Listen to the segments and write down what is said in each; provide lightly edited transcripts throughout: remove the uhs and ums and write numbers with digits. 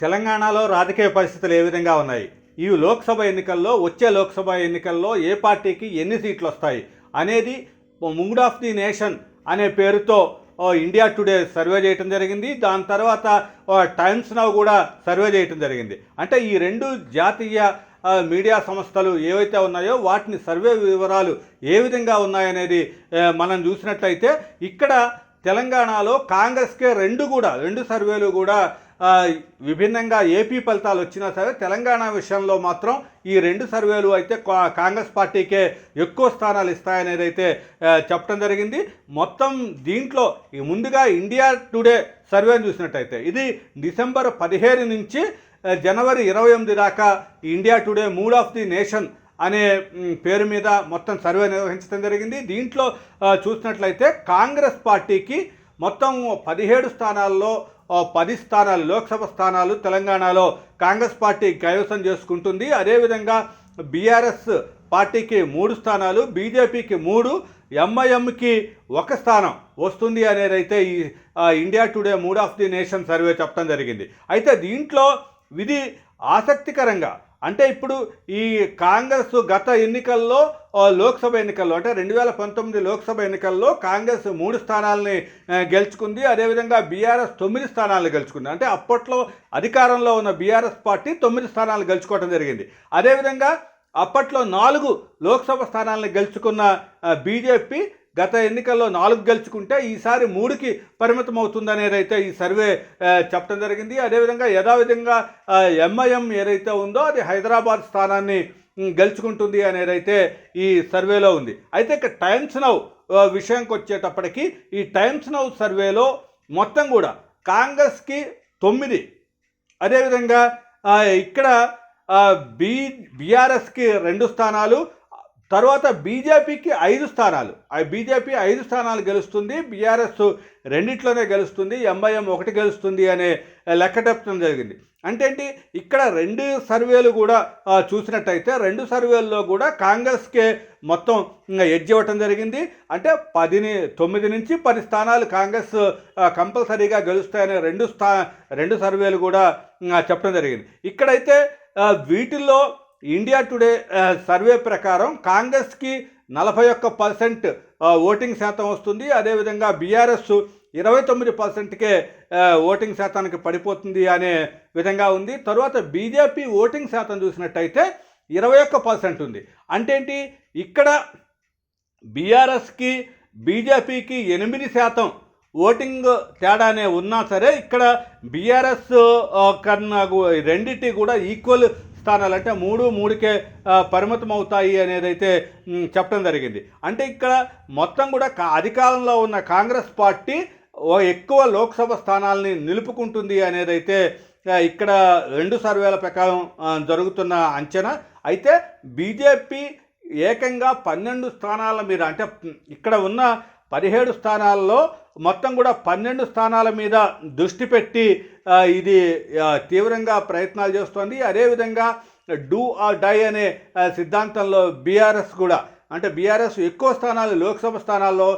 తెలంగాణలో రాజకీయ పరిస్థితులు ఏ విధంగా ఉన్నాయి, ఈ వచ్చే లోక్సభ ఎన్నికల్లో ఏ పార్టీకి ఎన్ని సీట్లు వస్తాయి అనేది మూడ్ ఆఫ్ ది నేషన్ అనే పేరుతో ఇండియా టుడే సర్వే చేయటం జరిగింది. దాని తర్వాత టైమ్స్ నౌ కూడా సర్వే చేయటం జరిగింది. అంటే ఈ రెండు జాతీయ మీడియా సంస్థలు ఏవైతే ఉన్నాయో వాటిని సర్వే వివరాలు ఏ విధంగా ఉన్నాయనేది మనం చూసినట్లయితే ఇక్కడ తెలంగాణలో కాంగ్రెస్కే రెండు సర్వేలు కూడా విభిన్నంగా ఏపీ ఫలితాలు వచ్చినా సరే తెలంగాణ విషయంలో మాత్రం ఈ రెండు సర్వేలు అయితే కాంగ్రెస్ పార్టీకే ఎక్కువ స్థానాలు ఇస్తాయనేది అయితే చెప్పడం జరిగింది. మొత్తం దీంట్లో ముందుగా ఇండియా టుడే సర్వేని చూసినట్టయితే ఇది డిసెంబర్ 15 నుంచి జనవరి 28 దాకా India today mood of the nation అనే పేరు మీద మొత్తం సర్వే నిర్వహించడం జరిగింది. దీంట్లో చూసినట్లయితే కాంగ్రెస్ పార్టీకి మొత్తం 17 స్థానాల్లో 10 స్థానాలు లోక్సభ స్థానాలు తెలంగాణలో కాంగ్రెస్ పార్టీ కైవసం చేసుకుంటుంది. అదేవిధంగా బీఆర్ఎస్ పార్టీకి 3 స్థానాలు, బీజేపీకి 3, ఎంఐఎంకి 1 స్థానం వస్తుంది అనేది అయితే ఈ India today mood of the nation survey చెప్పడం జరిగింది. అయితే దీంట్లో ఇది ఆసక్తికరంగా అంటే ఇప్పుడు ఈ కాంగ్రెస్ గత ఎన్నికల్లో లోక్సభ ఎన్నికల్లో అంటే 2019 లోక్సభ ఎన్నికల్లో కాంగ్రెస్ 3 స్థానాలని గెలుచుకుంది. అదేవిధంగా బీఆర్ఎస్ 9 స్థానాలను గెలుచుకుంది. అంటే అప్పట్లో అధికారంలో ఉన్న బీఆర్ఎస్ పార్టీ 9 స్థానాలు గెలుచుకోవడం జరిగింది. అదేవిధంగా అప్పట్లో 4 లోక్సభ స్థానాలను గెలుచుకున్న బీజేపీ గత ఎన్నికల్లో 4 గెలుచుకుంటే ఈసారి 3కి పరిమితం అవుతుందనేది అయితే ఈ సర్వే చెప్పడం జరిగింది. అదేవిధంగా యథావిధంగా ఎంఐఎం ఏదైతే ఉందో అది హైదరాబాద్ స్థానాన్ని గెలుచుకుంటుంది అనేది అయితే ఈ సర్వేలో ఉంది. అయితే ఇక టైమ్స్ నౌ విషయంకి వచ్చేటప్పటికి ఈ టైమ్స్ నౌ సర్వేలో మొత్తం కూడా కాంగ్రెస్కి 9, అదేవిధంగా ఇక్కడ బీఆర్ఎస్కి 2 స్థానాలు, తర్వాత బీజేపీకి 5 స్థానాలు. బీజేపీ 5 స్థానాలు గెలుస్తుంది, బీఆర్ఎస్ 2 గెలుస్తుంది, ఎంఐఎం 1 గెలుస్తుంది అనే లెక్కటెప్పడం జరిగింది. అంటే ఏంటి ఇక్కడ 2 సర్వేలు కూడా చూసినట్టయితే 2 సర్వేల్లో కూడా కాంగ్రెస్కే మొత్తం ఎడ్జ్ ఇవ్వటం జరిగింది. అంటే 9 నుంచి 10 స్థానాలు కాంగ్రెస్ కంపల్సరీగా గెలుస్తాయనే 2 సర్వేలు కూడా చెప్పడం జరిగింది. ఇక్కడైతే వీటిల్లో ఇండియా టుడే సర్వే ప్రకారం కాంగ్రెస్కి 41% ఓటింగ్ శాతం వస్తుంది. అదేవిధంగా బీఆర్ఎస్ 29%కే ఓటింగ్ శాతానికి పడిపోతుంది అనే విధంగా ఉంది. తర్వాత బీజేపీ ఓటింగ్ శాతం చూసినట్టయితే 21% ఉంది. అంటే ఏంటి ఇక్కడ బీఆర్ఎస్కి బీజేపీకి 8% ఓటింగ్ తేడానే ఉన్నా సరే ఇక్కడ బీఆర్ఎస్ కన్నా రెండింటి కూడా ఈక్వల్ స్థానాలు అంటే 3కే పరిమితం అవుతాయి అనేది అయితే చెప్పడం జరిగింది. అంటే ఇక్కడ మొత్తం కూడా అధికారంలో ఉన్న కాంగ్రెస్ పార్టీ ఎక్కువ లోక్సభ స్థానాలని నిలుపుకుంటుంది అనేది అయితే ఇక్కడ 2 సర్వేల ప్రకారం జరుగుతున్న అంచనా. అయితే బీజేపీ ఏకంగా 12 స్థానాల మీద అంటే ఇక్కడ ఉన్న 17 స్థానాల్లో మొత్తం కూడా 12 స్థానాల మీద దృష్టి పెట్టి ఇది తీవ్రంగా ప్రయత్నాలు చేస్తోంది. అదేవిధంగా డూ ఆర్ డై అనే సిద్ధాంతంలో బీఆర్ఎస్ కూడా అంటే బీఆర్ఎస్ ఎక్కువ స్థానాలు లోక్సభ స్థానాల్లో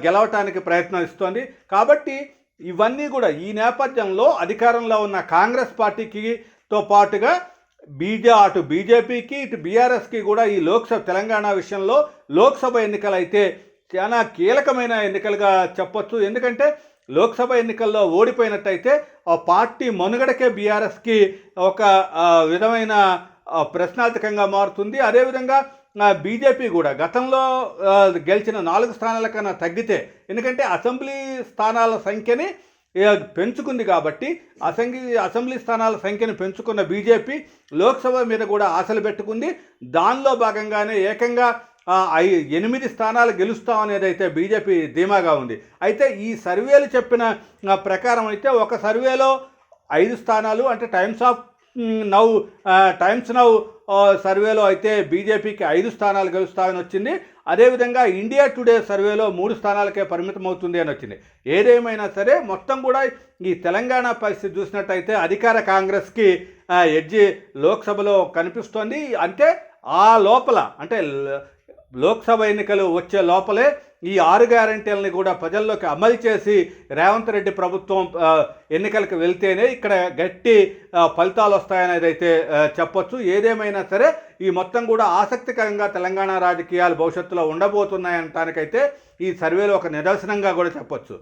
గెలవటానికి ప్రయత్నిస్తోంది. కాబట్టి ఇవన్నీ కూడా ఈ నేపథ్యంలో అధికారంలో ఉన్న కాంగ్రెస్ పార్టీకితో పాటుగా అటు బీజేపీకి ఇటు బీఆర్ఎస్కి కూడా ఈ తెలంగాణ విషయంలో లోక్సభ ఎన్నికలు అయితే చాలా కీలకమైన ఎన్నికలుగా చెప్పొచ్చు. ఎందుకంటే లోక్సభ ఎన్నికల్లో ఓడిపోయినట్టయితే ఆ పార్టీ మనుగడకే బీఆర్ఎస్కి ఒక విధమైన ప్రశ్నార్థకంగా మారుతుంది. అదేవిధంగా బీజేపీ కూడా గతంలో గెలిచిన 4 స్థానాల కన్నా తగ్గితే ఎందుకంటే అసెంబ్లీ స్థానాల సంఖ్యని పెంచుకుంది కాబట్టి అసెంబ్లీ స్థానాల సంఖ్యను పెంచుకున్న బీజేపీ లోక్సభ మీద కూడా ఆశలు పెట్టుకుంది. దానిలో భాగంగానే ఏకంగా 8 స్థానాలు గెలుస్తామనేది అయితే బీజేపీ ధీమాగా ఉంది. అయితే ఈ సర్వేలు చెప్పిన ప్రకారం అయితే ఒక సర్వేలో 5 స్థానాలు అంటే టైమ్స్ నౌ సర్వేలో అయితే బీజేపీకి 5 స్థానాలు గెలుస్తామని వచ్చింది. అదేవిధంగా ఇండియా టుడే సర్వేలో 3 స్థానాలకే పరిమితం అవుతుంది అని వచ్చింది. ఏదేమైనా సరే మొత్తం కూడా ఈ తెలంగాణ పరిస్థితి చూసినట్టయితే అధికార కాంగ్రెస్కి ఎడ్జి లోక్సభలో కనిపిస్తోంది. అంటే ఆ లోపల అంటే లోక్సభ ఎన్నికలు వచ్చే లోపలే ఈ 6 గ్యారంటీలని కూడా ప్రజల్లోకి అమలు చేసి రేవంత్ రెడ్డి ప్రభుత్వం ఎన్నికలకు వెళ్తేనే ఇక్కడ గట్టి ఫలితాలు వస్తాయనేది అయితే చెప్పొచ్చు. ఏదేమైనా సరే ఈ మొత్తం కూడా ఆసక్తికరంగా తెలంగాణ రాజకీయాలు భవిష్యత్తులో ఉండబోతున్నాయనటానికైతే ఈ సర్వేలో ఒక నిదర్శనంగా కూడా చెప్పొచ్చు.